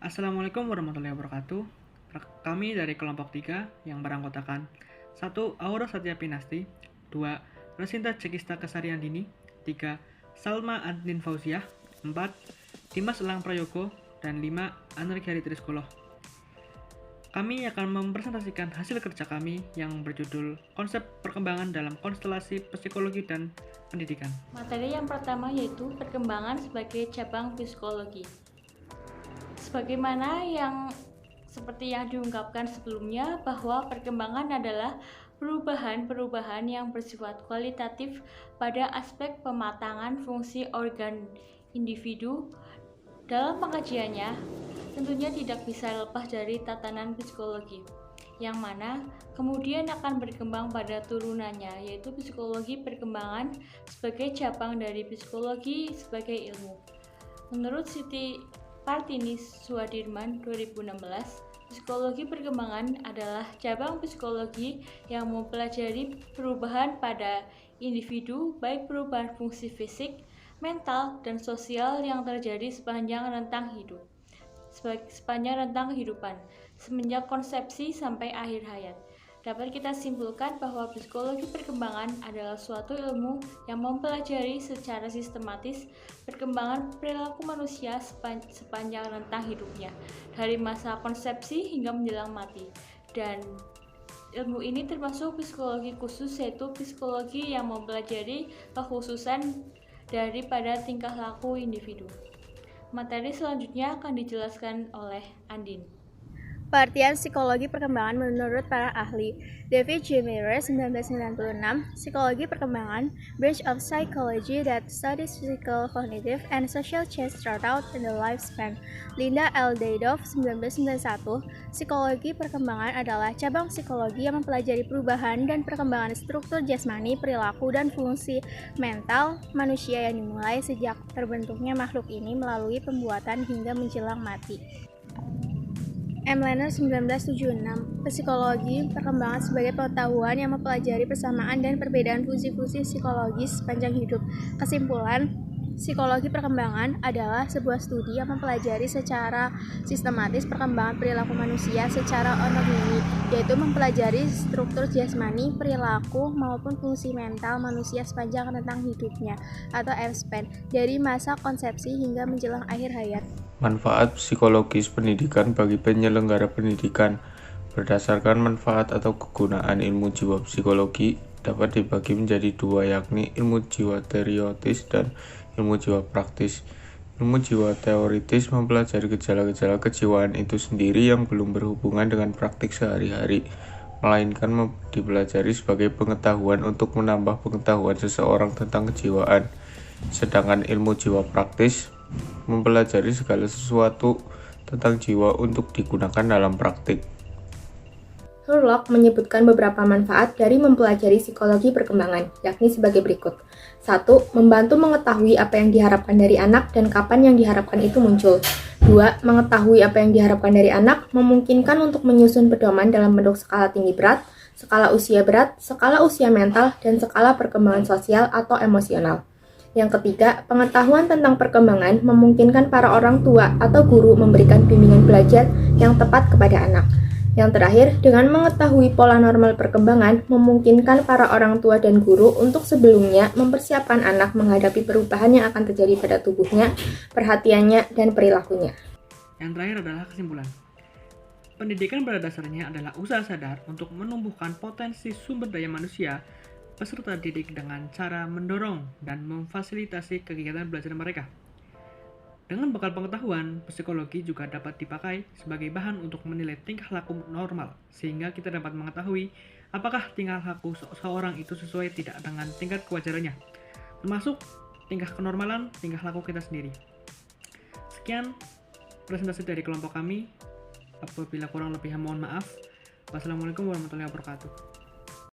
Assalamualaikum warahmatullahi wabarakatuh. Kami dari kelompok 3 yang beranggotakan 1. Aura Satya Pinasti, 2. Rasinta Cekista Kesariandini, 3. Salma Adnin Fauziah, 4. Dimas Elang Prayogo, dan 5. Anrik Hari Triskoloh. Kami akan mempresentasikan hasil kerja kami yang berjudul Konsep Perkembangan dalam Konstelasi Psikologi dan Pendidikan. Materi yang pertama yaitu perkembangan sebagai cabang psikologi. Sebagaimana seperti yang diungkapkan sebelumnya, bahwa perkembangan adalah perubahan-perubahan yang bersifat kualitatif pada aspek pematangan fungsi organ individu. Dalam pengajiannya, tentunya tidak bisa lepas dari tatanan psikologi, yang mana kemudian akan berkembang pada turunannya, yaitu psikologi perkembangan sebagai cabang dari psikologi sebagai ilmu. Menurut Siti Kartini Suhadirman 2016, psikologi perkembangan adalah cabang psikologi yang mempelajari perubahan pada individu, baik perubahan fungsi fisik, mental, dan sosial yang terjadi sepanjang rentang kehidupan, semenjak konsepsi sampai akhir hayat. Dapat kita simpulkan bahwa psikologi perkembangan adalah suatu ilmu yang mempelajari secara sistematis perkembangan perilaku manusia sepanjang rentang hidupnya, dari masa konsepsi hingga menjelang mati. Dan ilmu ini termasuk psikologi khusus, yaitu psikologi yang mempelajari kekhususan daripada tingkah laku individu. Materi selanjutnya akan dijelaskan oleh Andin. Pengertian psikologi perkembangan menurut para ahli. David J. Miller 1996, Psikologi Perkembangan, branch of psychology that studies physical, cognitive, and social change throughout the lifespan. Linda L. Dadoff 1991, Psikologi Perkembangan adalah cabang psikologi yang mempelajari perubahan dan perkembangan struktur jasmani, perilaku, dan fungsi mental manusia yang dimulai sejak terbentuknya makhluk ini melalui pembuatan hingga menjelang mati. M. Lerner 1976, Psikologi Perkembangan sebagai pengetahuan yang mempelajari persamaan dan perbedaan fungsi-fungsi psikologis sepanjang hidup. Kesimpulan, psikologi perkembangan adalah sebuah studi yang mempelajari secara sistematis perkembangan perilaku manusia secara otonomi, yaitu mempelajari struktur jasmani, perilaku, maupun fungsi mental manusia sepanjang rentang hidupnya atau lifespan, dari masa konsepsi hingga menjelang akhir hayat. Manfaat psikologis pendidikan bagi penyelenggara pendidikan. Berdasarkan manfaat atau kegunaan ilmu jiwa psikologi dapat dibagi menjadi dua, yakni ilmu jiwa teoritis dan ilmu jiwa praktis. Ilmu jiwa teoritis mempelajari gejala-gejala kejiwaan itu sendiri yang belum berhubungan dengan praktik sehari-hari, melainkan dipelajari sebagai pengetahuan untuk menambah pengetahuan seseorang tentang kejiwaan. Sedangkan ilmu jiwa praktis mempelajari segala sesuatu tentang jiwa untuk digunakan dalam praktik. Hurlock menyebutkan beberapa manfaat dari mempelajari psikologi perkembangan, yakni sebagai berikut. 1. Membantu mengetahui apa yang diharapkan dari anak dan kapan yang diharapkan itu muncul. 2. Mengetahui apa yang diharapkan dari anak memungkinkan untuk menyusun pedoman dalam bentuk skala tinggi berat, skala usia mental, dan skala perkembangan sosial atau emosional. Yang ketiga, pengetahuan tentang perkembangan memungkinkan para orang tua atau guru memberikan bimbingan belajar yang tepat kepada anak. Yang terakhir, dengan mengetahui pola normal perkembangan, memungkinkan para orang tua dan guru untuk sebelumnya mempersiapkan anak menghadapi perubahan yang akan terjadi pada tubuhnya, perhatiannya, dan perilakunya. Yang terakhir adalah kesimpulan. Pendidikan pada dasarnya adalah usaha sadar untuk menumbuhkan potensi sumber daya manusia peserta didik dengan cara mendorong dan memfasilitasi kegiatan belajar mereka. Dengan bekal pengetahuan, psikologi juga dapat dipakai sebagai bahan untuk menilai tingkah laku normal, sehingga kita dapat mengetahui apakah tingkah laku seseorang itu sesuai tidak dengan tingkat kewajarannya, termasuk tingkah kenormalan tingkah laku kita sendiri. Sekian presentasi dari kelompok kami. Apabila kurang lebih mohon maaf. Wassalamualaikum warahmatullahi wabarakatuh.